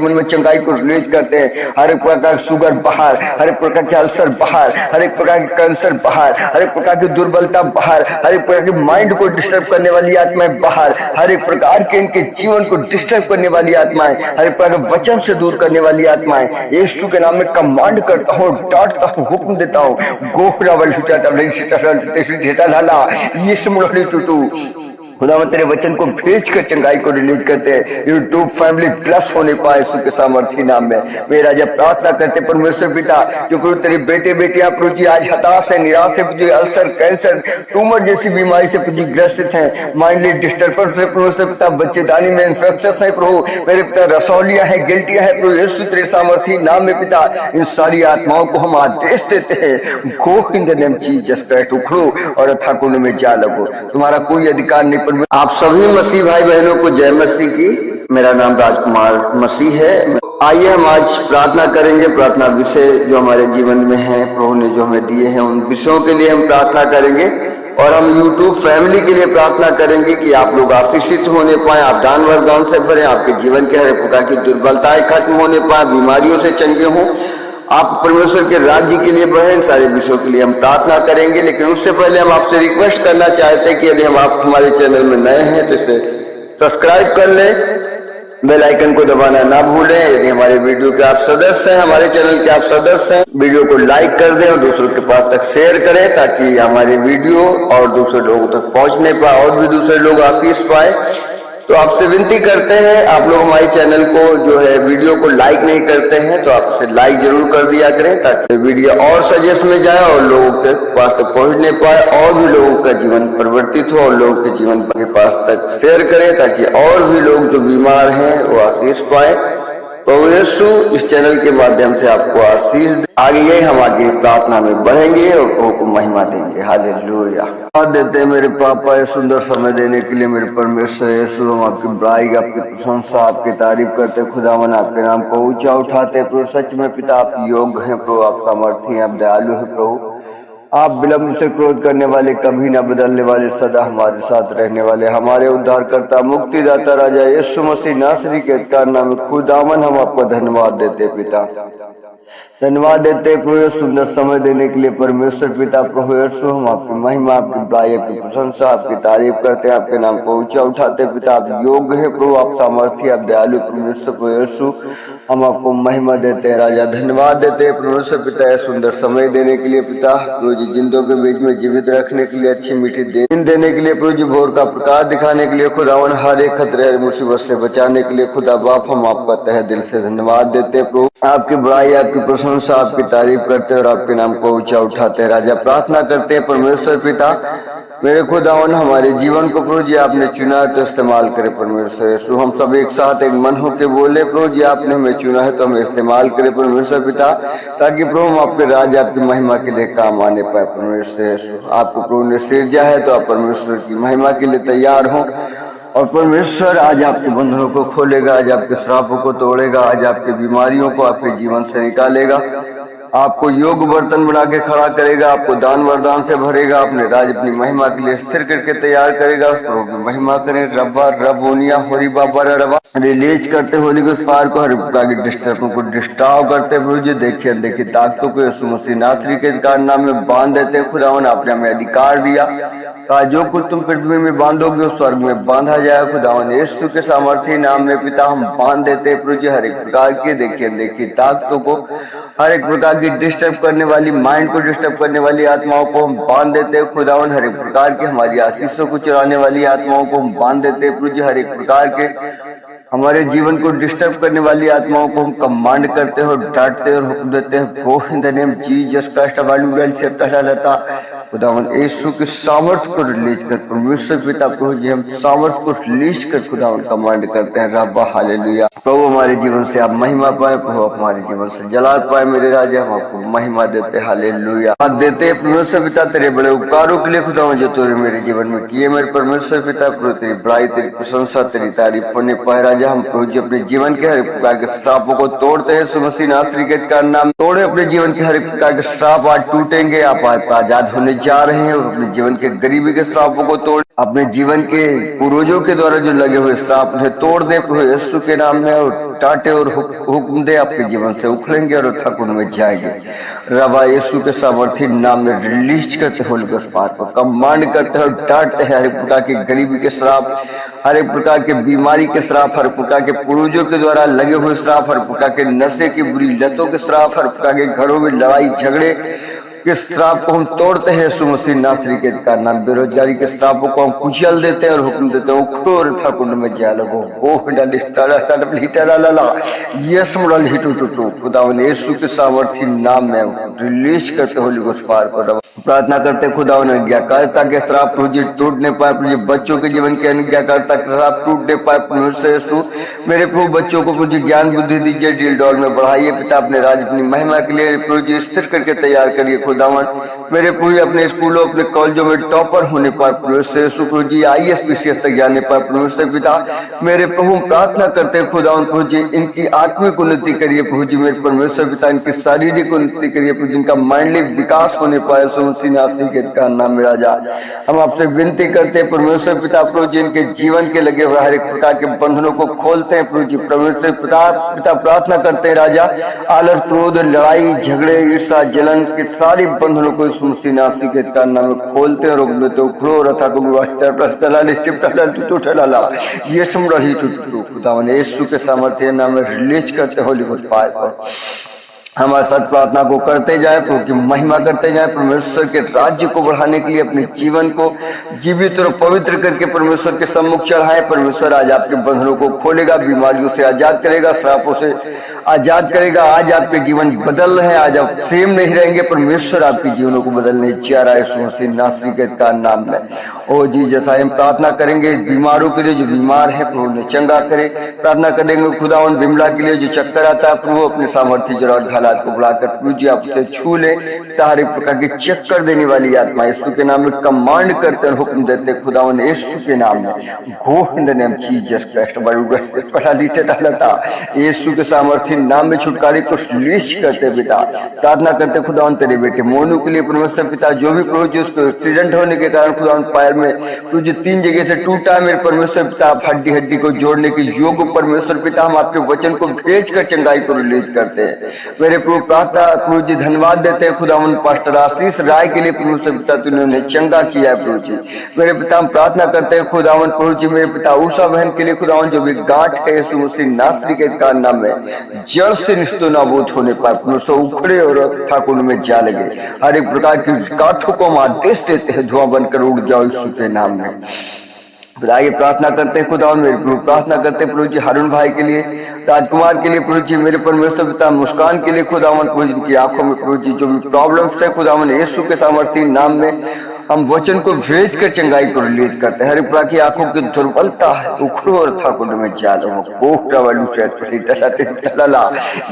जीवन में चंगाई को रिलीज करते हैं। हर एक प्रकार का शुगर बाहर, हर एक प्रकार के अल्सर बाहर, हर एक प्रकार के कैंसर बाहर, हर एक प्रकार की दुर्बलता बाहर, हर एक प्रकार के माइंड को डिस्टर्ब करने वाली आत्माएं बाहर, हर एक प्रकार के इनके जीवन को डिस्टर्ब करने वाली आत्माएं, हर एक प्रकार के वचन से दूर करने वाली आत्माएं यीशु के नाम में कमांड करता हूँ, डांटता हूँ, हुक्म देता हूँ। गोखरा खुदा मैं तेरे वचन को भेज कर चंगाई को रिलीज करते हैं। यूट्यूब फैमिली प्लस होने पाए यीशु के सामर्थी नाम में। मेरा जब प्रार्थना करते परमेश्वर पिता, जो प्रभु तेरे बेटे बेटियां प्रभु जी आज हताश है, निराश है, प्रभु अल्सर, कैंसर, ट्यूमर जैसी बीमारी से प्रभु ग्रसित हैं, माइंडली डिस्टर्बेंस है परमेश्वर पिता, बच्चेदानी में इन्फेक्शन है प्रभु मेरे पिता, रसौलियां है, गिल्टियां है प्रभु यीशु तेरे सामर्थी नाम में पिता, इन सारी आत्माओं को हम आदेश देते हैं, go in the name Jesus Christ, उखड़ो और अथाह कुंड में जा लगो, तुम्हारा कोई अधिकार नहीं। आप सभी मसीह भाई बहनों को जय मसीह की। मेरा नाम राजकुमार मसीह है। आइए हम आज प्रार्थना करेंगे। प्रार्थना विषय जो हमारे जीवन में है, प्रभु ने जो हमें दिए हैं, उन विषयों के लिए हम प्रार्थना करेंगे और हम यूट्यूब फैमिली के लिए प्रार्थना करेंगे कि आप लोग आशीषित होने पाए, आप दान वरदान से भरे, आपके जीवन के हर प्रकार की दुर्बलताएं खत्म होने पाए, बीमारियों से चंगे हों, आप परमेश्वर के राज्य के लिए बढ़े। सारे विषयों के लिए हम प्रार्थना करेंगे, लेकिन उससे पहले हम आपसे रिक्वेस्ट करना चाहते हैं कि यदि हम आप हमारे चैनल में नए हैं तो इसे सब्सक्राइब कर लें, बेल आइकन को दबाना ना भूलें। यदि हमारे वीडियो के आप सदस्य हैं, हमारे चैनल के आप सदस्य हैं, वीडियो को लाइक कर दें और दूसरों के पास तक शेयर करें, ताकि हमारी वीडियो और दूसरे लोगों तक पहुंचने पाए और भी दूसरे लोग आशीष पाए। तो आपसे विनती करते हैं, आप लोग हमारे चैनल को जो है वीडियो को लाइक नहीं करते हैं तो आप इसे लाइक जरूर कर दिया करें, ताकि वीडियो और सजेस्ट में जाए और लोगों के पास तक पहुंचने पाए और भी लोगों का जीवन परिवर्तित हो और लोगों के जीवन के पास तक शेयर करें, ताकि और भी लोग जो बीमार हैं वो आशीष पाए। प्रभु यीशु इस चैनल के माध्यम से आपको आशीष दे। आगे हम आगे प्रार्थना में बढ़ेंगे और प्रभु को महिमा देंगे। हालेलुया। देते हैं मेरे पापा ये सुंदर समय देने के लिए। मेरे परमेश्वर यीशु, हम आपकी बड़ाई, आपकी प्रशंसा, आपकी तारीफ करते खुदावन, आपके नाम को ऊंचा उठाते। प्रभु सच में पिता आप योग्य हैं, प्रभु आप सामर्थी हैं, आप दयालु हैं प्रभु, आप विलंब से क्रोध करने वाले, कभी न बदलने वाले, सदा हमारे साथ रहने वाले, हमारे उद्धारकर्ता, मुक्तिदाता, राजा यीशु मसीह नासरी के अधिकार नाम में खुदावन हम आपको धन्यवाद देते पिता, धन्यवाद देते प्रभु सुंदर समय देने के लिए परमेश्वर पिता। प्रभु यीशु हम आपकी महिमा, आपकी बड़ाई, आपकी प्रशंसा, आपकी तारीफ करते हैं, आपके नाम को ऊंचा उठाते पिता। आप योग्य है प्रभु, आप सामर्थी, आप दयालु परमेश्वर। प्रभु यीशु हम आपको महिमा देते हैं राजा, धन्यवाद देते हैं परमेश्वर पिता यह सुंदर समय देने के लिए पिता। प्रभु जी जिंदों के बीच में जीवित रखने के लिए, अच्छी मीठी दिन देने के लिए, प्रभु जी भोर का प्रकाश दिखाने के लिए, खुदावन हर एक खतरे हर मुसीबत से बचाने के लिए खुदा बाप हम आपका तहे दिल से धन्यवाद देते हैं प्रभु। आपकी बड़ाई, आपकी प्रशंसा, आपकी तारीफ करते और आपके नाम को ऊंचा उठाते हैं राजा। प्रार्थना करते हैं परमेश्वर पिता, मेरे खुदावन हमारे जीवन को प्रभु जी आपने चुना है तो इस्तेमाल करे परमेश्वर यीशु। हम सब एक साथ एक मन होकर बोले प्रभु जी आपने हमें चुना है तो हमें इस्तेमाल करे परमेश्वर पिता, ताकि प्रभु हम आपके राज्य, आपकी महिमा के लिए काम आने पाए परमेश्वर यीशु। आपको प्रभु ने सिरजा है तो आप परमेश्वर की महिमा के लिए तैयार हो और परमेश्वर आज आपके बंधनों को खोलेगा, आज आपके श्रापों को तोड़ेगा, आज आपकी बीमारियों को आपके जीवन से निकालेगा, आपको योग बर्तन बना के खड़ा करेगा, आपको दान वरदान से भरेगा, अपने राज अपनी महिमा के लिए स्थिर करके तैयार करेगा। प्रभु महिमा करें। रब्बा रबोनिया होरी बाबा रबा रिलीज करते होली को फायर को, हर प्रकार की डिस्टर्बों को डिस्टर्ब करते प्रभु जी, देखिए अनदेखी ताकतों को यीशु मसीह नासरी के अधिकार नाम में बांध देते। खुदावन आपने हमें अधिकार दिया, कहा जो कुछ तुम पृथ्वी में बांधोगे उस स्वर्ग में बांधा जाए। खुदावन यीशु के सामर्थी नाम में पिता हम बांध देते प्रभु जी हर एक प्रकार की देखिए देखिए ताकतों को, हर एक प्रकार की डिस्टर्ब करने वाली, माइंड को डिस्टर्ब करने वाली आत्माओं को हम बांध देते हैं। खुदावन हर एक प्रकार की हमारी आशीषों को चुराने वाली आत्माओं को हम बांध देते हैं प्रभु जी, हर एक प्रकार के हमारे जीवन को डिस्टर्ब करने वाली आत्माओं को हम कमांड करते हैं और डांटते हैं और हुक्म देते हैं, go in the name Jesus Christ से पहला रहता। खुदावन यीशु की सामर्थ को रिलीज कर परमेश्वर पिता प्रभु जी हम सामर्थ को रिलीज कर खुदावन कमांड करते हैं रब्बा हालेलुया। प्रभु हमारे जीवन से आप महिमा पाए, प्रभु हमारे जीवन से जलाल पाए मेरे राजा, हम आपको महिमा देते हालेलुया। आज देते परमेश्वर पिता तेरे बड़े उपकारों के लिए खुदावन जो तूने मेरे जीवन में किए मेरे परमेश्वर पिता, प्रभु तेरी बड़ाई, तेरी प्रशंसा, तेरी तारीफ होने पाए राजा। हम प्रभु जी अपने जीवन के हर एक प्रकार के श्रापों को तोड़ते हैं यीशु मसीह नासरी के अधिकार नाम तोड़े। अपने जीवन के हर एक प्रकार के श्राप आज टूटेंगे, आप आजाद होने जा रहे हैं और अपने जीवन के गरीबी के श्रापों को तोड़, अपने जीवन के पूर्वजों के द्वारा जो लगे हुए श्राप उन्हें तोड़ दे प्रभु यीशु के नाम में, और टाटे और हुक्म दे आपके जीवन से उखड़ेंगे और थकुन में जाएंगे। रबा यीशु के सामर्थ्य नाम में रिलीज करते होली गॉस्ट पावर को कमांड करते हैं और डांटते हैं हर एक प्रकार की गरीबी के श्राप, हर एक प्रकार के बीमारी के श्राप, हर प्रकार के पूर्वजों के द्वारा लगे हुए श्राप, हर प्रकार के नशे की बुरी लतों के श्राप, हर प्रकार के घरों में लड़ाई झगड़े के श्राप को हम तोड़ते हैं यीशु मसीह नासरी के अधिकार नाम। बेरोजगारी के श्रापों को हम कुचल देते हैं और हुक्म देते हैं उखड़ो और था कुंड में जा लगो खुदावन यीशु के सामर्थ्य नाम में रिलीज करते होली गॉस्ट पावर को प्रार्थना करते खुदावन अज्ञाकारिता के श्राप रोजी टूट नहीं पाए प्रभु, बच्चों के जीवन के अज्ञाकारिता के श्राप टूट नहीं पाए प्रभु से यीशु मेरे प्रभु बच्चों को मुझे ज्ञान बुद्धि दीजिए, डील डॉल में बढ़ाइए पिता, अपने राज अपनी महिमा के लिए प्रभु जी स्थिर करके तैयार करिए खुदावन मेरे प्रभु, अपने स्कूलों अपने कॉलेजों में टॉपर होने पाए प्रभु से यीशु प्रभु जी, IAS PCS तक जाने पाए प्रभु से पिता मेरे प्रभु प्रार्थना करते हैं खुदावन प्रभु जी इनकी आत्मिक उन्नति करिए प्रभु जी मेरे परमेश्वर पिता, इनकी शारीरिक उन्नति करिए प्रभु, जिनका माइंडली विकास होने पाए नासी के का नाम में राजा। हम आपसे विनती करते हैं परमेश्वर पिता प्रभु जी इनके जीवन के लगे हुए हर एक प्रकार के बंधनों को खोलते हैं प्रभु जी, परमेश्वर पिता प्रार्थना करते हैं राजा, आलस क्रोध लड़ाई झगड़े ईर्षा जलन के सारी बंधनों को नासी के का नाम में खोलते हैं, रोक देते हो खड़ो रथा को ये समझ खुदावन यीशु के सामर्थ्य नाम में रिलीज करते होली गॉस्ट पावर हमारे साथ प्रार्थना को करते जाए, प्रभु की महिमा करते जाए, परमेश्वर के राज्य को बढ़ाने के लिए अपने जीवन को जीवित और पवित्र करके परमेश्वर के सम्मुख चढ़ाए। परमेश्वर आज आपके बंधनों को खोलेगा, बीमारियों से आजाद करेगा, श्रापों से आजाद करेगा। आज आपके जीवन बदल रहे हैं, आज आप सेम नहीं रहेंगे, परमेश्वर आपके जीवनों को बदलने जा रहा है यीशु मसीह नासरी के का नाम में। ओ जी जैसा हम प्रार्थना करेंगे बीमारों के लिए, जो बीमार है प्रभु ने चंगा करे, प्रार्थना करेंगे खुदावन बिमला के लिए जो चक्कर आता है प्रभु अपने सामर्थ्य जरूर हालात को बढ़ाकर प्रभु जी आपसे छू ले, सारे प्रकार की चक्कर देने वाली आत्मा यीशु के नाम में कमांड करते और हुक्म देते खुदावन यीशु के नाम में go in the name Jesus Christ बड़ी से पढ़ा लीटे डालता यीशु के सामर्थ्य नाम में छुटकारे को रिलीज करते पिता। प्रार्थना करते खुदावन तेरे बेटे मोनू के लिए परमेश्वर पिता, जो भी प्रभु जी उसको एक्सीडेंट होने के कारण खुदावन पैर में प्रभु जी 3 जगह से टूटा मेरे परमेश्वर पिता, आप हड्डी हड्डी को जोड़ने के योग परमेश्वर पिता हम आपके वचन को भेज कर चंगाई को रिलीज करते हैं मेरे प्रभु। प्रार्थना प्रभु जी धन्यवाद देते हैं खुदावन पास्टर आशीष राय के लिए परमेश्वर पिता, तूने उन्हें चंगा किया है प्रभु जी मेरे पिता। हम प्रार्थना करते हैं खुदावन प्रभु जी मेरे पिता उषा बहन के लिए खुदावन, जो भी गांठ है यीशु मसीह नासरी के का नाम में जड़ से निस्तो नाबूद होने पर परमेश्वर उखड़े और ठाकुर में जा लगे, हर एक प्रकार की गांठों को हम आदेश देते हैं धुआं बनकर उड़ जाओ यीशु के नाम में। फिर आगे प्रार्थना करते हैं खुदा मेरे प्रभु, प्रार्थना करते हैं प्रभु जी हरुण भाई के लिए, राजकुमार के लिए प्रभु जी मेरे परमेश्वर पिता, मुस्कान के लिए खुदावन प्रभु जी की आंखों में प्रभु जी जो भी प्रॉब्लम्स है खुदावन यीशु के सामर्थ्य नाम में हम वचन को भेज कर चंगाई को रिलीज करते हैं। हर प्रकार की आंखों की दुर्बलता है उखड़ो और ठाकुर में जा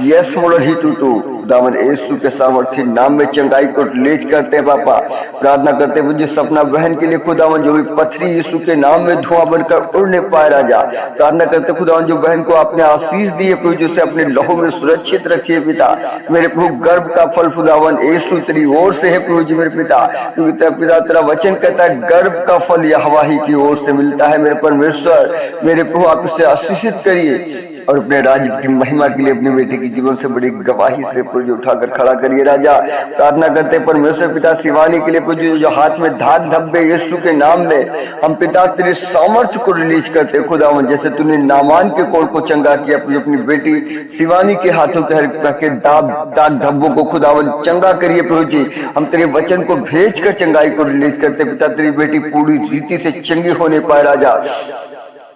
यस मोड़ ही टूटू दामन यीशु के सामर्थ्य नाम में चंगाई को रिलीज करते हैं पापा। प्रार्थना करते हैं मुझे सपना बहन के लिए खुदावन, जो भी पथरी यीशु के नाम में धुआं बनकर उड़ने पाए राजा। प्रार्थना करते खुदावन जो बहन को आपने आशीष दिए प्रभु जी उसे अपने लहू में सुरक्षित रखिए पिता मेरे प्रभु। गर्भ का फल खुदावन यीशु तेरी ओर से है प्रभु जी मेरे पिता, क्योंकि पिता तेरा वचन कहता है गर्भ का फल यहोवा ही की ओर से मिलता है मेरे परमेश्वर मेरे प्रभु। आप इसे आशीषित करिए और अपने राज्य की महिमा के लिए अपने बेटे की जीवन से बड़ी गवाही से प्रभु जी उठाकर खड़ा करिए राजा। प्रार्थना करते परमेश्वर पिता शिवानी के लिए प्रभु जी जो हाथ में धाक धब्बे यीशु के नाम में हम पिता तेरे सामर्थ्य को रिलीज करते खुदावन, जैसे तूने नामान के कोड़ को चंगा किया अपनी बेटी शिवानी के हाथों के हर के दाग धब्बों को खुदावन चंगा करिए प्रभु जी। हम तेरे वचन को भेज कर चंगाई को रिलीज करते पिता, तेरी बेटी पूरी रीति से चंगी होने पाए राजा।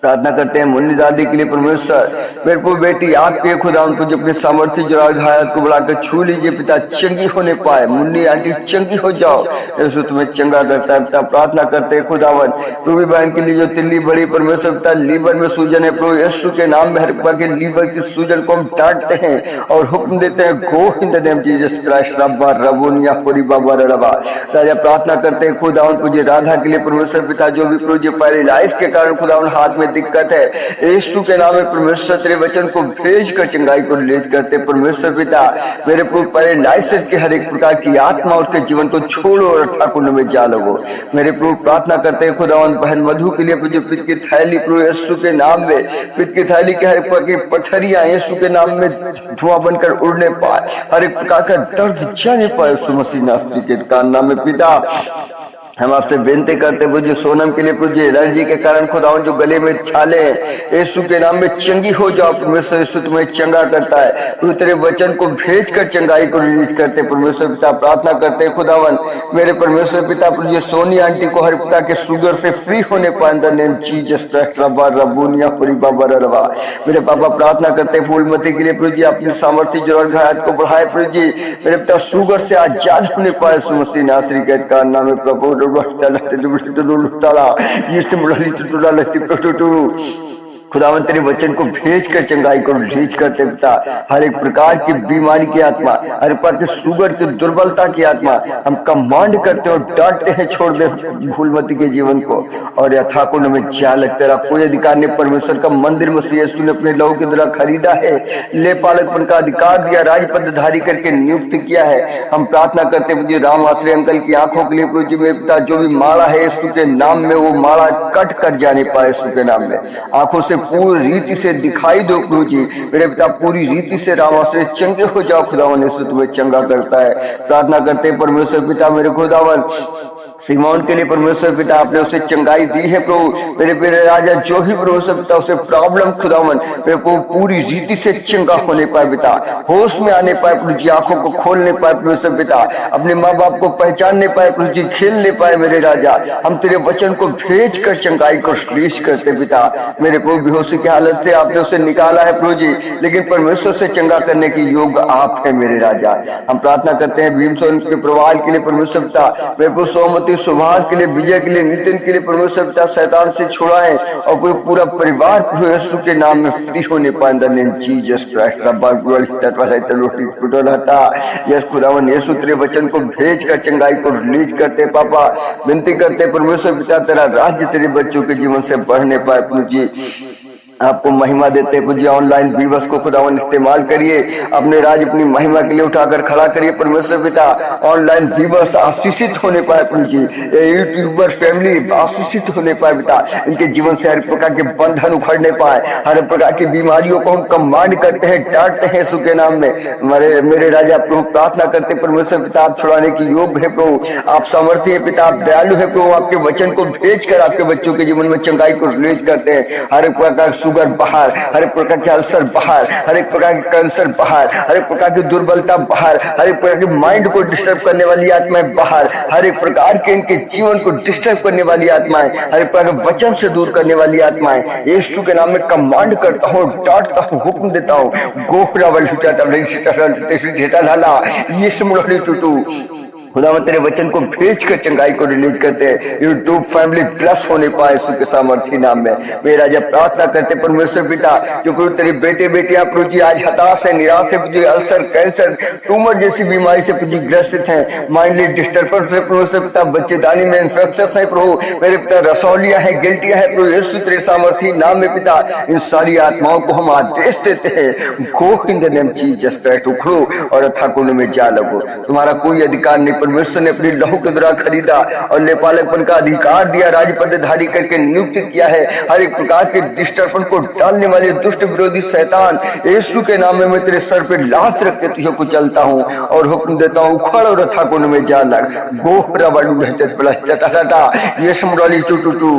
प्रार्थना करते हैं मुन्नी दादी के लिए परमेश्वर मेरे को बेटी आपके खुदा उनको जो अपने सामर्थ्य जरा घायत को बढ़ाकर छू लीजिए पिता, चंगी होने पाए मुन्नी आंटी चंगी हो जाओ यीशु तुम्हें चंगा करता है पिता। प्रार्थना करते हैं खुदावन रूबी बहन के लिए जो तिल्ली बड़ी परमेश्वर पिता लीवर में सूजन है प्रभु यीशु के नाम में हर प्रकार के लीवर की सूजन को हम डांटते हैं और हुक्म देते हैं go in the name Jesus Christ रब्बा रबोनिया कोरी बाबा रबा राजा। प्रार्थना करते हैं खुदावन पूज्य राधा के लिए परमेश्वर पिता, जो भी प्रभु जी पैरालाइज के कारण खुदावन हाथ में में दिक्कत है, यीशु के नाम में परमेश्वर तेरे वचन को भेज कर चंगाई को रिलीज करते। परमेश्वर पिता मेरे पैरालाइसिस के हर एक प्रकार की आत्मा उसके जीवन को छोड़ो और ठाकुर में जा लगो। मेरे प्रभु प्रार्थना करते हैं खुदावन बहन मधु के लिए, पूज्य पिता की थैली प्रभु यीशु के नाम में, पिता की थैली के हर एक प्रकार की पथरियां यीशु के नाम में धुआं बनकर उड़ने पाए, हर एक प्रकार का दर्द जाने पाए यीशु मसीह नासरी के नाम में। पिता हम आपसे विनती करते पूज्य सोनम के लिए, पूज्य एलर्जी के कारण खुदावन जो गले में छाले यीशु के नाम में चंगी हो जाओ। परमेश्वर यीशु तुम्हें चंगा करता है, तू तेरे वचन को भेज कर चंगाई को रिलीज करते। परमेश्वर पिता प्रार्थना करते खुदावन मेरे परमेश्वर पिता पूज्य सोनी आंटी को हर प्रकार के शुगर से फ्री होने पाए इन द नेम जीसस क्राइस्ट। रब्बा रबूनिया पुरी बाबा रवा। मेरे पापा प्रार्थना करते फूलमती के लिए, प्रभु जी अपनी सामर्थ्य जो को बढ़ाए, प्रभु जी मेरे पिता शुगर से आजाद होने पाए यीशु मसीह नासरी के नाम में। प्रभु खुदावन तेरे वचन को भेज कर चंगाई को रिलीज करते पिता। हर एक प्रकार की बीमारी की आत्मा, हर प्रकार की शुगर की दुर्बलता की आत्मा हम कमांड करते और डांटते हैं, छोड़ दे भूलमती के जीवन को और यथाकुंड में जा लग। तेरा कोई अधिकार नहीं। परमेश्वर का मंदिर मसीह यीशु ने अपने लहू के द्वारा खरीदा है, ले पालकपन का अधिकार दिया, राजपद धारी करके नियुक्त किया है। हम प्रार्थना करते मुझे राम आश्रय अंकल की आंखों के लिए, प्रभु जी मेरे पिता जो भी माड़ा है यीशु के नाम में वो माड़ा कट कर जाने पाए यीशु के नाम में। आंखों से पूरी रीति से दिखाई दो प्रभु जी मेरे पिता, पूरी रीति से रामाश्रय चंगे हो जाओ। खुदावन यीशु तुम्हें चंगा करता है। प्रार्थना करते परमेश्वर पिता मेरे खुदावन सिमोन के लिए, परमेश्वर पिता आपने उसे चंगाई दी है प्रभु मेरे प्यारे राजा। जो भी परमेश्वर पिता उसे प्रॉब्लम खुदावन मेरे को पूरी रीति से चंगा होने पाए पिता, होश में आने पाए प्रभु जी, आंखों को खोलने पाए परमेश्वर पिता, अपने माँ बाप को पहचानने पाए प्रभु जी, खेलने पाए मेरे राजा। हम तेरे वचन को भेज कर चंगाई को रिलीज करते पिता। मेरे प्रभु बेहोशी की हालत से आपने उसे निकाला है प्रभु जी, लेकिन परमेश्वर से चंगा करने की योग आप है मेरे राजा। हम प्रार्थना करते हैं भीमसेन के परिवार के लिए परमेश्वर पिता, मेरे प्रभु सोमवती सुभाष के लिए, विजय के लिए, नितिन के लिए परमेश्वर पिता शैतान से छुड़ाए और कोई पूरा परिवार प्रभु यीशु के नाम में फ्री होने पाए इन the name Jesus Christ. Yes खुदावन यीशु तेरे वचन को भेज कर चंगाई को रिलीज करते पापा। विनती करते परमेश्वर पिता तेरा राज्य तेरे बच्चों के जीवन से बढ़ने पाए प्रभु जी। आपको महिमा देते हैं पूज्य ऑनलाइन व्यूअर्स को खुदावन इस्तेमाल करिए, अपने राज अपनी महिमा के लिए उठाकर खड़ा करिए परमेश्वर पिता। ऑनलाइन व्यूअर्स आशीषित होने पाए प्रभु जी, ये यूट्यूबर फैमिली आशीषित होने पाए पिता, इनके जीवन से हर प्रकार के बंधन उखड़ने पाए, हर प्रकार की बीमारियों को हम कमांड करते हैं, डांटते हैं यीशु के नाम में। मेरे राजा प्रभु प्रार्थना करते परमेश्वर पिता आप छुड़ाने की योग है प्रभु, आप सामर्थ्य है पिता, आप दयालु है प्रभु। आपके वचन को भेज कर आपके बच्चों के जीवन में चंगाई को रिलीज करते हैं। हर एक प्रकार शुगर बाहर, हर एक प्रकार के अल्सर बाहर, हर एक प्रकार के कैंसर बाहर, हर एक प्रकार की दुर्बलता बाहर, हर एक प्रकार के माइंड को डिस्टर्ब करने वाली आत्माएं बाहर, हर एक प्रकार के इनके जीवन को डिस्टर्ब करने वाली आत्माएं, हर एक प्रकार के वचन से दूर करने वाली आत्माएं यीशु के नाम में कमांड करता हूँ, डांटता हूँ, हुक्म देता हूँ। गोखरा खुदावन तेरे वचन को भेज कर चंगाई को रिलीज करते हैं। यूट्यूब फैमिली प्लस होने पाए यीशु के सामर्थ्य नाम में। मेरा जब प्रार्थना करते परमेश्वर पिता, जो प्रभु तेरे बेटे बेटियां प्रभु जी आज हताश है, निराश है, प्रभु अल्सर, कैंसर, ट्यूमर जैसी बीमारी से प्रभु ग्रसित है, माइंडली डिस्टर्बेंस है परमेश्वर पिता, बच्चेदानी में इन्फेक्शन है प्रभु मेरे पिता, रसौलियां है, गिल्टियां है प्रभु यीशु तेरे सामर्थ्य नाम में पिता। इन सारी आत्माओं को हम आदेश देते हैं, go in the name Jesus Christ, उखड़ो और अथाकुंड में जा लगो। तुम्हारा कोई अधिकार नहीं, परमेश्वर ने अपनी लहू के द्वारा खरीदा और लेपालकपन का अधिकार दिया, राजपद धारी करके नियुक्त किया है। हर एक प्रकार के डिस्टर्बन को डालने वाले दुष्ट विरोधी शैतान यीशु के नाम में मैं तेरे सर पे लात रख के तुझे को चलता हूँ और हुक्म देता हूँ, उखड़ और अथाकुंड में जा लग। गोहरा बालू चटा ये समराली टू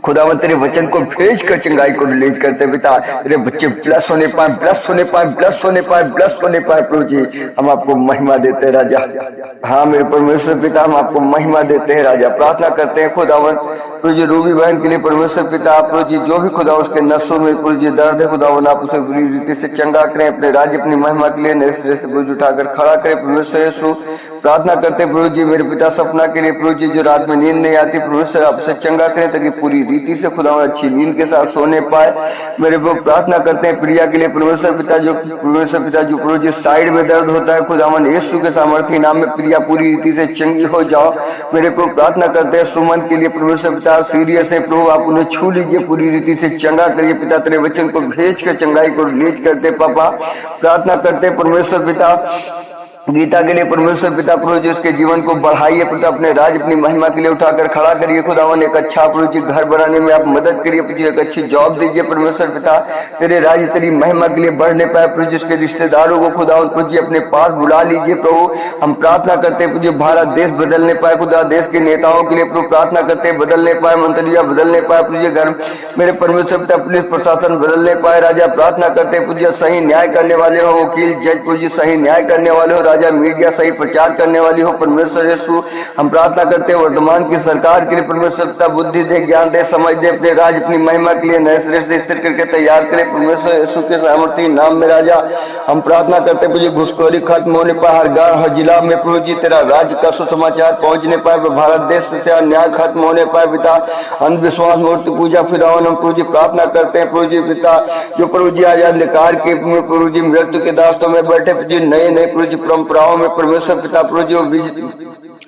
खुदावन तेरे वचन को भेज कर चंगाई को रिलीज करते पिता, तेरे बच्चे ब्लस होने पाए, ब्लस होने पाए, ब्लस होने पाए, ब्लस होने पाए प्रभु जी। हम आपको महिमा देते हैं राजा। हाँ मेरे परमेश्वर पिता हम आपको महिमा देते हैं राजा। प्रार्थना करते हैं खुदावन प्रभु जी रूबी बहन के लिए परमेश्वर पिता, प्रभु जी जो भी खुदा उसके नसों में प्रभु जी दर्द है खुदावन आप उसे बुरी रीति से चंगा करें, अपने राज्य अपनी महिमा के लिए नए सिरे से बोझ उठाकर खड़ा करें परमेश्वर यीशु। प्रार्थना करते प्रभु जी मेरे पिता सपना के लिए प्रभु जी जो रात में नींद नहीं आती परमेश्वर आपसे चंगा करें ताकि पूरी रीति से खुदा अच्छी नींद के साथ सोने पाए। मेरे प्रभु प्रार्थना करते हैं प्रिया के लिए परमेश्वर पिता जो प्रभु जी साइड में दर्द होता है खुदावन यीशु के सामर्थ्य नाम में प्रिया पूरी रीति से चंगी हो जाओ। मेरे प्रभु प्रार्थना करते हैं सुमन के लिए परमेश्वर पिता सीरियस है प्रभु आप उन्हें छू लीजिए पूरी रीति से चंगा करिए पिता तेरे वचन को भेज कर चंगाई को रिलीज करते पापा। प्रार्थना करते परमेश्वर पिता गीता के लिए परमेश्वर पिता प्रभु जी उसके जीवन को बढ़ाइए पिता अपने राज अपनी महिमा के लिए उठाकर खड़ा करिए खुदावन एक अच्छा प्रभु जी घर बनाने में आप मदद करिए प्रभु एक अच्छी जॉब दीजिए परमेश्वर पिता तेरे राज तेरी महिमा के लिए बढ़ने पाए प्रभु जी उसके रिश्तेदारों को खुदावन प्रभु जी अपने पास बुला लीजिए प्रभु। हम प्रार्थना करते प्रभु जी भारत देश बदलने पाए खुदा देश के नेताओं के लिए प्रभु प्रार्थना करते बदलने पाए मंत्रियां बदलने पाए प्रभु जी घर मेरे परमेश्वर पिता पुलिस प्रशासन बदलने पाए राजा प्रार्थना करते प्रभु जी सही न्याय करने वाले हो वकील जज प्रभु जी सही न्याय करने वाले हो राजा मीडिया सही प्रचार करने वाली हो परमेश्वर यीशु। हम प्रार्थना करते हैं वर्तमान की सरकार के लिए परमेश्वर पिता बुद्धि दे ज्ञान दे समझ दे अपने राज अपनी महिमा के लिए नए सिरे से स्थिर करके तैयार करे परमेश्वर यीशु के सामर्थ्य नाम में राजा। हम प्रार्थना करते हैं घुसखोरी खत्म होने पाए हर गांव हर जिला में प्रभु जी तेरा राज्य का सुसमाचार पहुंचने पाए भारत देश से अन्याय खत्म होने पाए पिता अंधविश्वास मूर्ति पूजा फिरावन हम प्रभु जी प्रार्थना करते हैं प्रभु जी पिता जो प्रभु जी आज अंधकार के प्रभु जी मृत्यु के दास्तों में बैठे प्रभु जी नए नए प्रभु जी परंपराओं में परमेश्वर पिता प्रभु जी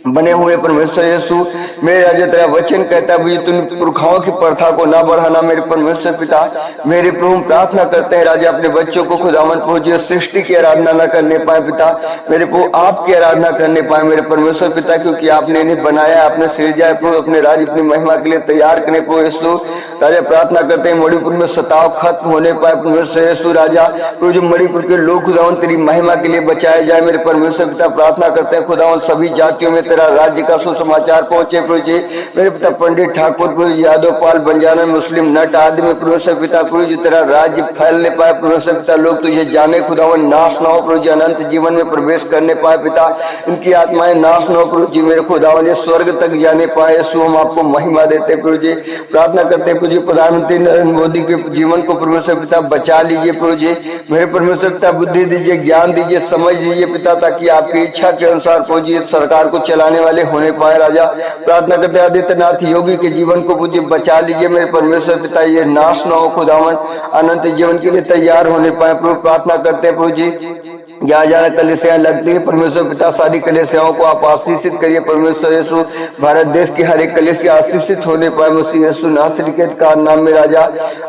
बने हुए परमेश्वर यीशु मेरे राजा तेरा वचन कहता है तुम पुरखाओं की प्रथा को ना बढ़ाना मेरे परमेश्वर पिता। मेरे प्रभु प्रार्थना करते हैं राजा अपने बच्चों को खुदावन प्रभु सृष्टि की आराधना न करने पाए पिता मेरे प्रभु आपकी आराधना करने पाए मेरे परमेश्वर पिता क्योंकि आपने इन्हें बनाया आपने सिरजा प्रभु अपने राज्य अपनी महिमा के लिए तैयार करने प्रभु यीशु राजा प्रार्थना करते हैं मणिपुर में सताव खत्म होने पाए परमेश्वर यीशु राजा प्रभु जो मणिपुर के लोग खुदावन तेरी महिमा के लिए बचाए जाए मेरे परमेश्वर पिता प्रार्थना करते हैं खुदावन सभी जातियों में तेरा राज्य का सुसमाचार पहुंचे प्रभु जी मेरे पिता पंडित ठाकुर प्रभु यादव पाल बंजारा मुस्लिम नट आदि में परमेश्वर पिता प्रभु जी तेरा राज्य फैलने पाए परमेश्वर पिता लोग तुझे जाने खुदावन नाश न हो प्रभु जी अनंत जीवन में प्रवेश करने पाए पिता इनकी आत्माएं नाश न हो प्रभु जी मेरे खुदावन ये स्वर्ग तक जाने पाए यीशु हम आपको महिमा देते प्रभु जी प्रार्थना करते प्रभु जी प्रधानमंत्री नरेंद्र मोदी के जीवन को परमेश्वर पिता बचा लीजिए प्रभु जी मेरे परमेश्वर पिता बुद्धि दीजिए ज्ञान दीजिए समझ दीजिए पिता ताकि आपकी इच्छा के अनुसार प्रभु जी सरकार को चलाने वाले होने पाए राजा। प्रार्थना करते आदित्यनाथ योगी के जीवन को पूज्य बचा लीजिए मेरे परमेश्वर पिता ये नाश न हो खुदावन अनंत जीवन के लिए तैयार होने पाए प्रभु प्रार्थना करते हैं प्रभु जी जहाँ जहाँ कलिसियां लगती है परमेश्वर पिता सारी कलिसियाओं को आप आशीषित करिए परमेश्वर यीशु भारत देश की हर एक कलिसिया आशीषित होने पाए मसीह यीशु नासरी के नाम में राजा।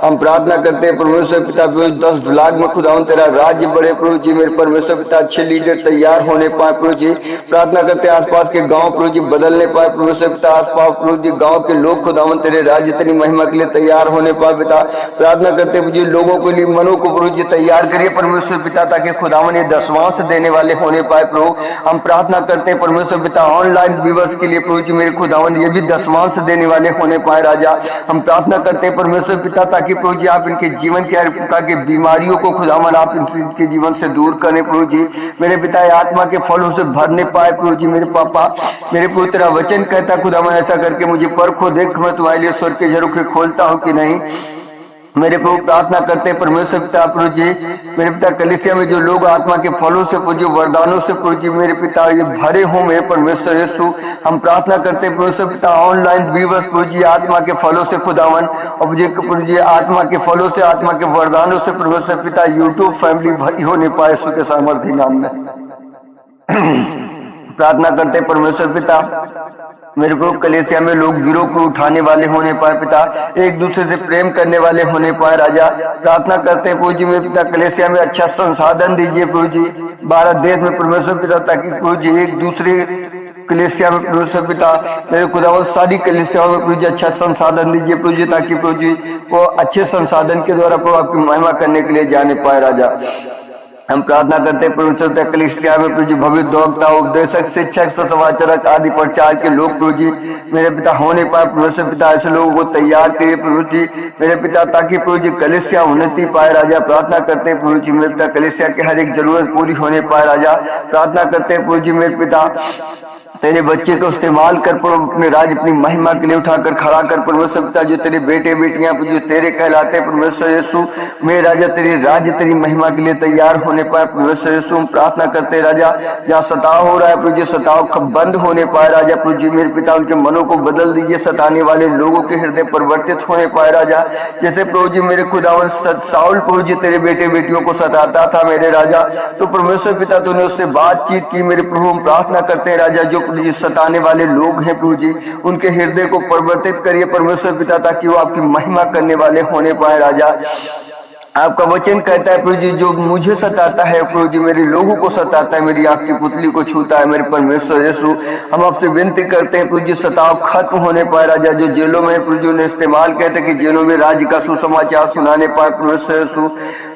हम प्रार्थना करते हैं परमेश्वर पिता 10 ब्लॉक में खुदावन तेरा राज्य बढ़े प्रभु जी मेरे परमेश्वर पिता अच्छे लीडर तैयार होने पाए प्रभु जी प्रार्थना करते हैं आसपास के गाँव प्रभु जी बदलने पाए परमेश्वर पिता आसपास प्रभु जी गाँव के लोग खुदावन तेरे राज्य तेरी महिमा के लिए तैयार होने पाए पिता प्रार्थना करते हैं लोगों के लिए मनों को प्रभु जी तैयार करिए परमेश्वर पिता ताकि खुदावन ये दशवांश देने वाले होने पाए प्रभु। हम प्रार्थना करते हैं परमेश्वर पिता ऑनलाइन व्यूअर्स के लिए प्रभु जी मेरे खुदावन ये भी दशवांश देने वाले होने पाए राजा। हम प्रार्थना करते हैं परमेश्वर पिता ताकि प्रभु जी आप इनके जीवन के हर प्रकार की बीमारियों को खुदावन आप इनके जीवन से दूर करें प्रभु जी मेरे पिता आत्मा के फलों से भरने पाए प्रभु जी मेरे पापा मेरे प्रभु तेरा वचन कहता खुदावन ऐसा करके मुझे परखो देख मैं तुम्हारे लिए स्वर्ग के झरोखे खोलता हूँ कि नहीं। मेरे प्रभु प्रार्थना करते हैं परमेश्वर पिता प्रभु जी मेरे पिता कलिसिया में जो लोग आत्मा के फलों से प्रभु जी वरदानों से प्रभु जी मेरे पिता ये भरे हों मेरे परमेश्वर यीशु। हम प्रार्थना करते हैं परमेश्वर पिता ऑनलाइन व्यूअर्स प्रभु जी आत्मा के फलों से खुदावन और प्रभु जी आत्मा के फलों से आत्मा के वरदानों से परमेश्वर पिता यूट्यूब फैमिली भरी होने पाए यीशु के सामर्थ्य नाम में प्रार्थना करते हैं परमेश्वर पिता मेरे प्रभु कलेसिया में लोग गिरोह को उठाने वाले होने पाए पिता एक दूसरे से प्रेम करने वाले होने पाए राजा। प्रार्थना करते हैं प्रभु जी मेरे पिता कलेसिया में अच्छा संसाधन दीजिए प्रभु जी भारत देश में परमेश्वर पिता ताकि प्रभु जी एक दूसरे कलेसिया में परमेश्वर पिता मेरे खुदावन सारी कलेसियाओं में प्रभु जी अच्छा संसाधन दीजिए प्रभु जी ताकि प्रभु जी वो अच्छे संसाधन के द्वारा प्रभु आपकी महिमा करने के लिए जाने पाए राजा। हम प्रार्थना करते हैं परमेश्वर कलिसिया में प्रभु जी भविष्यद्वक्ता उपदेशक शिक्षक सत्वाचरक आदि प्रचार के लोग प्रभु जी मेरे पिता होने पाए परमेश्वर पिता ऐसे लोगों को तैयार करिए प्रभु जी मेरे पिता ताकि प्रभु जी कलिसिया उन्नति पाए राजा। प्रार्थना करते हैं प्रभु जी मेरे पिता कलिसिया की हर एक जरूरत पूरी होने पाए राजा। प्रार्थना करते हैं प्रभु जी मेरे पिता तेरे बच्चे को इस्तेमाल कर प्रभु अपने राज अपनी महिमा के लिए उठाकर खड़ा कर परमेश्वर पिता। जो तेरे बेटे बेटियां जो तेरे कहलाते हैं परमेश्वर यीशु, मेरे राजा तेरे राज्य तेरी महिमा के लिए तैयार होने पाए परमेश्वर यीशु। हम प्रार्थना करते राजा, जहाँ सताव हो रहा है प्रभु जी सताव बंद होने पाए राजा प्रभु जी। मेरे पिता उनके मनों को बदल दीजिए, सताने वाले लोगों के हृदय परिवर्तित होने पाए राजा। जैसे प्रभु जी मेरे खुदावन साउल प्रभु जी तेरे बेटे बेटियों को सताता था मेरे राजा, तो परमेश्वर पिता तूने उससे बातचीत की मेरे प्रभु। हम प्रार्थना करते हैं राजा, जो प्रभु जी सताने वाले लोग हैं प्रभु जी, उनके हृदय को परिवर्तित करिए परमेश्वर पिता, ताकि वो आपकी महिमा करने वाले होने पाए राजा। आपका वचन कहता है प्रभु जी, जो मुझे सताता है प्रभु जी, मेरे लोगों को सताता है, मेरी आंख की पुतली को छूता है मेरे परमेश्वर यीशु। हम आपसे विनती करते हैं प्रभु जी, सताव खत्म होने पाए राजा। जो जेलों में प्रभु जी ने इस्तेमाल कहते कि जेलों में राज्य का सुसमाचार सुनाने पाए परमेश्वर यीशु।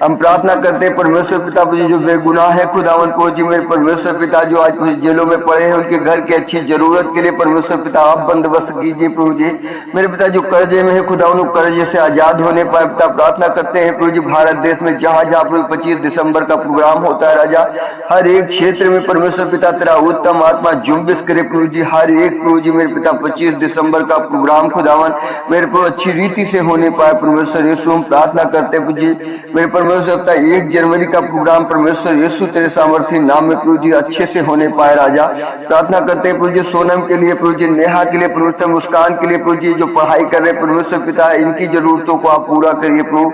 हम प्रार्थना करते हैं परमेश्वर पिता प्रभु जी, जो बेगुनाह है खुदावन प्रभु जी मेरे परमेश्वर पिता, जो आज जेलों में पड़े हैं, उनके घर की अच्छी जरूरत के लिए परमेश्वर पिता आप बंदोबस्त कीजिए प्रभु जी मेरे पिता। जो कर्जे में है खुदावन कर्जे से आजाद होने पाए पिता। प्रार्थना करते हैं प्रभु जी, भारत देश में जहां जहां 25 दिसंबर का प्रोग्राम होता है राजा, हर एक क्षेत्र में परमेश्वर पिता तेरा उत्तम आत्मा जुम्बिश करे प्रभु जी। हर एक प्रभु जी मेरे पिता 25 दिसंबर का प्रोग्राम खुदावन मेरे को अच्छी रीति से होने पाए परमेश्वर यीशु। हम प्रार्थना करते प्रभु जी मेरे परमेश्वर पिता 1 जनवरी का प्रोग्राम परमेश्वर यीशु तेरे सामर्थ्य नाम में प्रभु जी अच्छे से होने पाए राजा। प्रार्थना करते हैं प्रभु जी सोनम के लिए प्रभु जी, नेहा के लिए परमेश्वर, मुस्कान के लिए प्रभु जी, जो पढ़ाई कर रहे परमेश्वर पिता इनकी जरूरतों को आप पूरा करिए प्रभु।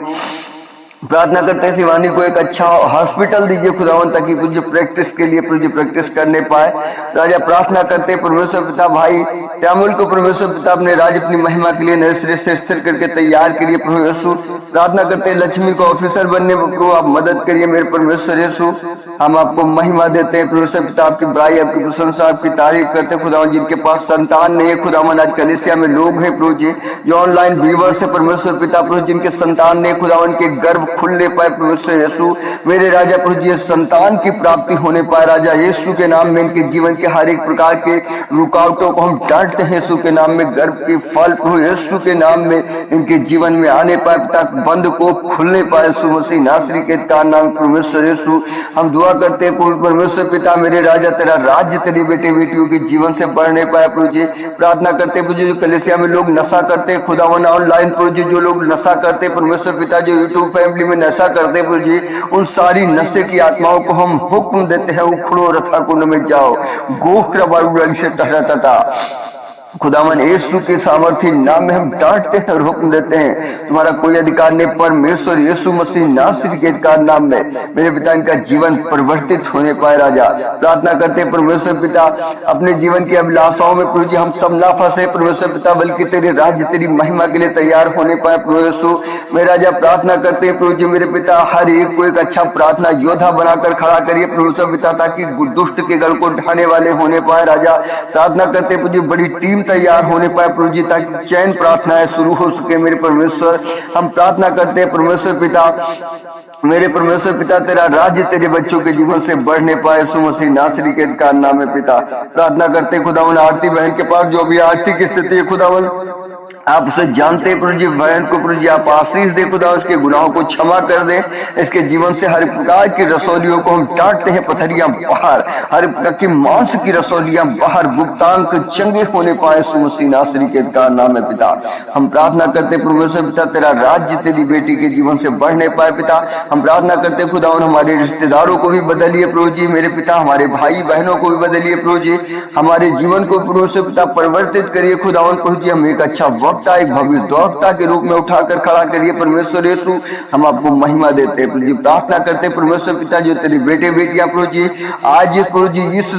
प्रार्थना करते हैं शिवानी को एक अच्छा हॉस्पिटल दीजिए खुदावन, ताकि तुझे प्रैक्टिस के लिए तुझे प्रैक्टिस करने पाए राजा। प्रार्थना करते हैं परमेश्वर पिता भाई त्यामुल को परमेश्वर पिता अपने राज अपनी महिमा के लिए नए सिरे से स्थिर करके तैयार करिए प्रभु यीशु। प्रार्थना करते हैं लक्ष्मी को ऑफिसर बनने में प्रभु आप मदद करिए मेरे परमेश्वर यीशु। हम आपको महिमा देते हैं परमेश्वर पिता, आपकी बड़ाई आपकी प्रशंसा आपकी तारीफ करते हैं खुदावन। जिनके पास संतान नहीं है खुदावन, आज कलीसिया में लोग हैं प्रभु जी, जो ऑनलाइन व्यूअर्स है परमेश्वर पिता प्रभु, जिनके संतान नहीं खुदावन के गर्भ खुलने पाए परमेश्वर यीशु मेरे राजा प्रभु जी, संतान की प्राप्ति होने पाए राजा यीशु के नाम में। इनके जीवन के हर एक प्रकार के रुकावटों को हम डांटते हैं यीशु के नाम में। गर्भ के फल प्रभु यीशु के नाम में इनके जीवन में आने पाए पिता, बंद को खुलने पाए यीशु मसीह नासरी के नाम परमेश्वर यीशु। हम दुआ करते हैं परमेश्वर पिता मेरे राजा, तेरा राज्य तेरे बेटे बेटियों के जीवन से बढ़ने पाए प्रभु जी। प्रार्थना करते प्रभु जी, जो कलीसिया में लोग नशा करते हैं खुदावन, ऑनलाइन प्रभु जी जो लोग नशा करते परमेश्वर पिता, जो यूट्यूब फैमिली में नशा करते प्रभु जी, उन सारी नशे की आत्माओं को हम हुक्म देते हैं, उखड़ो रथा कुंड में जाओ, गोखरा बारू से टटा टटा खुदावन यीशु के सामर्थ्य नाम में हम डांटते हैं और हुक्म देते हैं, तुम्हारा कोई अधिकार नहीं परमेश्वर यीशु मसीह नासरी के अधिकार नाम में मेरे पिता इनका जीवन परिवर्तित होने पाए राजा। प्रार्थना करते हैं परमेश्वर पिता अपने जीवन की अभिलाषाओं में प्रभु जी हम सब ना फंसे परमेश्वर पिता, बल्कि तेरे राज्य तेरी महिमा के लिए तैयार होने पाए प्रभु यीशु मेरे राजा। प्रार्थना करते हैं प्रभु जी मेरे पिता, हर एक को एक अच्छा प्रार्थना योद्धा बनाकर खड़ा करिए परमेश्वर पिता, ताकि दुष्ट के गढ़ को ढाने वाले होने पाए राजा। प्रार्थना करते हैं प्रभु जी बड़ी टीम तैयार होने पाए प्रभु जी, ताकि चैन प्रार्थनाएं शुरू हो सके मेरे परमेश्वर। हम प्रार्थना करते हैं परमेश्वर पिता मेरे परमेश्वर पिता, तेरा राज्य तेरे बच्चों के जीवन से बढ़ने पाए यीशु मसीह नासरी के अधिकार नाम में पिता। प्रार्थना करते खुदावन आरती बहन के पास जो भी आर्थिक स्थिति है खुदावन आप उसे जानते हैं प्रभु जी, बहन को प्रभु जी आप आशीष दे खुदा, उसके गुनाहों को क्षमा कर दे, इसके जीवन से हर प्रकार की रसौलियों को हम डांटते हैं, पथरियां बाहर, हर प्रकार की मांस की रसौलियां बाहर, गुप्तांग चंगे होने पाए यीशु मसीह नासरी के अधिकार नाम में पिता। हम प्रार्थना करते परमेश्वर पिता, तेरा राज्य तेरी बेटी के जीवन से बढ़ने पाए पिता। हम प्रार्थना करते खुदा हमारे रिश्तेदारों को भी बदलिए प्रभु जी मेरे पिता, हमारे भाई बहनों को भी बदलिए प्रभु जी, हमारे जीवन को परमेश्वर पिता परिवर्तित करिए खुदावन प्रभु जी। हम एक अच्छा एक भविष्यवक्ता के रूप में उठाकर खड़ा करिए परमेश्वर यीशु, हम आपको महिमा देते हैं प्रभु जी। प्रार्थना करते परमेश्वर पिता, जो तेरे बेटे बेटियां प्रभु जी आज प्रभु जी इस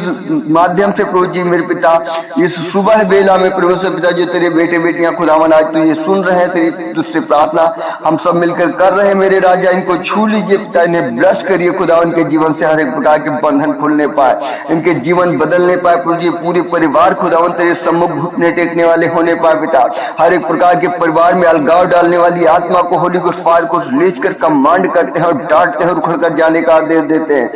माध्यम से प्रभु जी मेरे पिता इस सुबह बेला में परमेश्वर पिता, जो तेरे बेटे बेटियां खुदावन आज तुझे सुन रहे हैं, तेरी तुझसे प्रार्थना हम सब मिलकर कर रहे हैं मेरे राजा। इनको छू लीजिए पिता, इन्हें ब्लेस करिए खुदावन के जीवन से हर एक प्रकार के बंधन खुलने पाए, इनके जीवन बदलने पाए प्रभु जी। पूरे परिवार खुदावन तेरे सम्मुख घुटने टेकने वाले होने पाए पिता, हर एक प्रकार के परिवार में अलगाव डालने वाली आत्मा को होली को फायर को लेकर कमांड करते हैं और डांटते हैं और उखड़ कर जाने का आदेश देते हैं।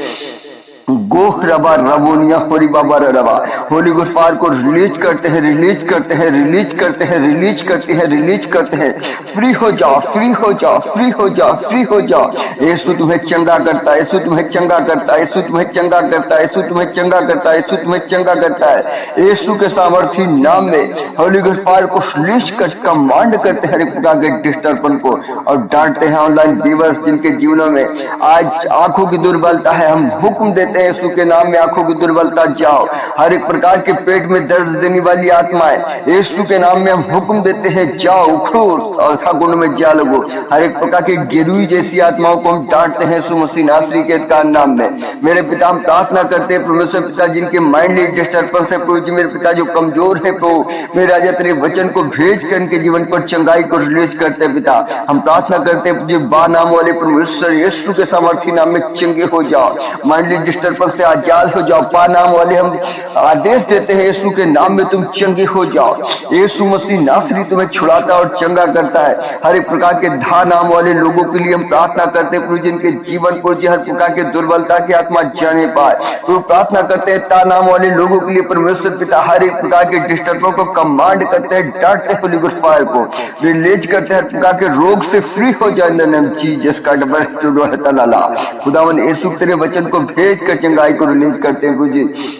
गोह रबा रबोनिया होरी बाबा रबा। होली गुड फायर को रिलीज करते हैं, रिलीज करते हैं, रिलीज करते हैं, रिलीज करते हैं, रिलीज करते हैं। फ्री हो जाओ, फ्री हो जाओ, फ्री हो जाओ, फ्री हो जाओ। यीशु तुम्हें चंगा करता है, यीशु तुम्हें चंगा करता है, यीशु तुम्हें चंगा करता है, यीशु तुम्हें चंगा करता है, यीशु तुम्हें चंगा करता है। यीशु के सामर्थी नाम में होली गुड फायर को रिलीज कर कमांड करते हैं हर एक प्रकार के डिस्टर्बन को, और डांटते हैं ऑनलाइन व्यूअर्स जिनके जीवनों में आज आंखों की दुर्बलता है। हम हुक्म देते हैं यीशु के नाम में आंखों की दुर्बलता जाओ। हर एक प्रकार के पेट में दर्द देने वाली आत्माएं यीशु के नाम में हम हुक्म देते हैं जाओ, उखड़ो और गुण में जा लगो। हर एक प्रकार की गिरुई जैसी आत्माओं को हम डांटते हैं यीशु मसीह नासरी के नाम में। मेरे पिता हम प्रार्थना करते हैं परमेश्वर पिता जिनके माइंडली डिस्टर्बेंस है प्रभु जी, मेरे पिता जो कमजोर है प्रभु, मेरे राजा तेरे वचन को भेज कर इनके जीवन पर चंगाई को रिलीज करते हैं पिता। हम प्रार्थना करते हैं जो बा नाम वाले परमेश्वर यीशु के सामर्थी नाम में चंगे हो जाओ, माइंडली डिस्टर्बेंस से आजाद हो जाओ। पा नाम वाले हम आदेश देते हैं यीशु के नाम में तुम चंगे हो जाओ। यीशु मसीह नासरी तुम्हें छुड़ाता और चंगा करता है। हर एक प्रकार के धा नाम वाले लोगों के लिए हम प्रार्थना करते हैं प्रभु जिनके जीवन को हर प्रकार के दुर्बलता की आत्मा जाने पाए। तो प्रार्थना करते हैं ता नाम वाले लोगों के लिए परमेश्वर पिता हर एक प्रकार के डिस्टर्बों को कमांड करते हैं, डांटते हैं होली गुड फायर को रिलीज करते हैं, हर प्रकार के रोग से फ्री हो जाए इन द नेम जीसस का डबल खुदावन यीशु तेरे वचन को भेज कर चंगाई को रिलीज करते हैं प्रभु जी।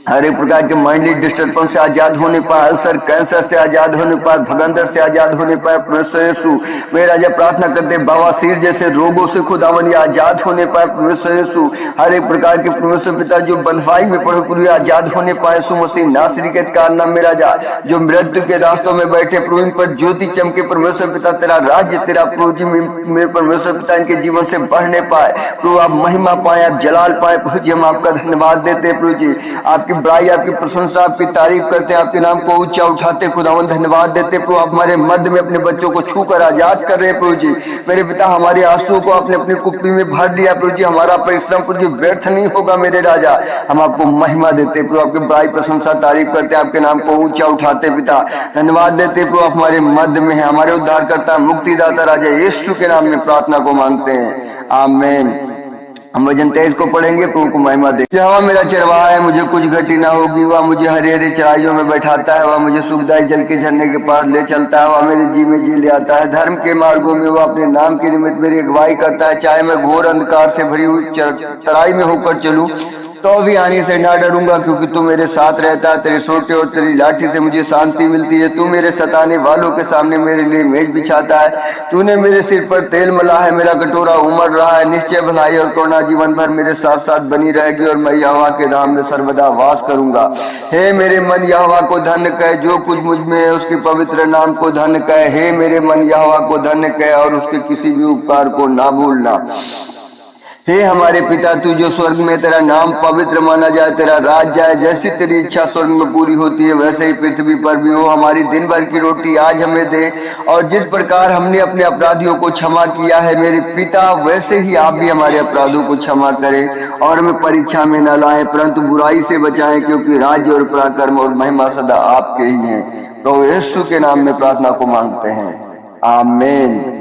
हर एक प्रकार के माइंडली डिस्टर्बेंस से आजाद होने पाए, अल्सर कैंसर से आजाद होने पाए, भगंदर से आजाद होने पाए परमेश्वर यीशु। मेरे राजा प्रार्थना करते हैं बवासीर जैसे रोगों से खुदावन ये आजाद होने पाए परमेश्वर यीशु। हर एक प्रकार के परमेश्वर पिता जो बंधुआई में पड़े पूरे आजाद होने पाए यीशु मसीह नासरी के कारण। मेरा राजा जो मृत्यु के रास्तों में बैठे प्रभु इन पर ज्योति चमके परमेश्वर पिता, तेरा राज्य तेरा प्रभु जी मेरे परमेश्वर पिता इनके जीवन से बढ़ने पाए प्रभु, आप महिमा पाए, आप जलाल पाए प्रभु जी। हम आपका धन्यवाद देते हैं प्रभु जी, आपकी बड़ाई आपकी प्रशंसा आपकी तारीफ करते हैं, आपके नाम को ऊंचा उठाते खुदावन धन्यवाद देते प्रभु। आप हमारे मध्य में अपने बच्चों को छू कर आजाद कर रहे हैं प्रभु जी। मेरे पिता हमारे आंसुओं को आपने अपनी कुप्पी में भर दिया प्रभु जी। हमारा परिश्रम प्रभु जी व्यर्थ नहीं होगा मेरे राजा। हम आपको महिमा देते प्रभु, आपकी बड़ाई प्रशंसा तारीफ करते आपके नाम को ऊंचा उठाते पिता धन्यवाद देते प्रभु। आप हमारे मध्य में है, हमारे उद्धार करता मुक्तिदाता राजा यीशु के नाम में प्रार्थना को मांगते हैं, आमीन। हम वचन 23 को पढ़ेंगे, प्रभु को महिमा दे। वह मेरा चरवाहा है, मुझे कुछ घटी ना होगी। वह मुझे हरे हरे चराइयों में बैठाता है, वह मुझे सुखदायी जल के झरने के पास ले चलता है। वह मेरे जी में जी ले आता है, धर्म के मार्गों में वह अपने नाम के निमित्त मेरी अगुवाई करता है। चाहे मैं घोर अंधकार से भरी हुई चराई में होकर चलूं तो भी आने से ना डरूंगा, क्योंकि तू मेरे साथ रहता है। तेरे सोटे और तेरी लाठी से मुझे शांति मिलती है। तू मेरे सताने वालों के सामने मेरे लिए मेज बिछाता है। तूने मेरे सिर पर तेल मला है, मेरा कटोरा उमड़ रहा है। निश्चय भलाई और करुणा जीवन भर मेरे साथ साथ बनी रहेगी, और मैं यहोवा के धाम में सर्वदा वास करूंगा। हे मेरे मन यहोवा को धन्य कहे, जो कुछ मुझ में है उसके पवित्र नाम को धन्य कहे। हे मेरे मन यहोवा को धन्य कहे, और उसके किसी भी उपकार को ना भूलना। हे हमारे पिता, तू जो स्वर्ग में तेरा नाम पवित्र माना जाए, तेरा राज जाए। जैसी तेरी इच्छा स्वर्ग में पूरी होती है वैसे ही पृथ्वी पर भी हो। हमारी दिन भर की रोटी आज हमें दे, और जिस प्रकार हमने अपने अपराधियों को क्षमा किया है मेरे पिता, वैसे ही आप भी हमारे अपराधों को क्षमा करें, और हमें परीक्षा में न लाएं परंतु बुराई से बचाएं, क्योंकि राज्य और पराक्रम और महिमा सदा आपके ही हैं। प्रभु यीशु के नाम में प्रार्थना को मांगते हैं, आमीन।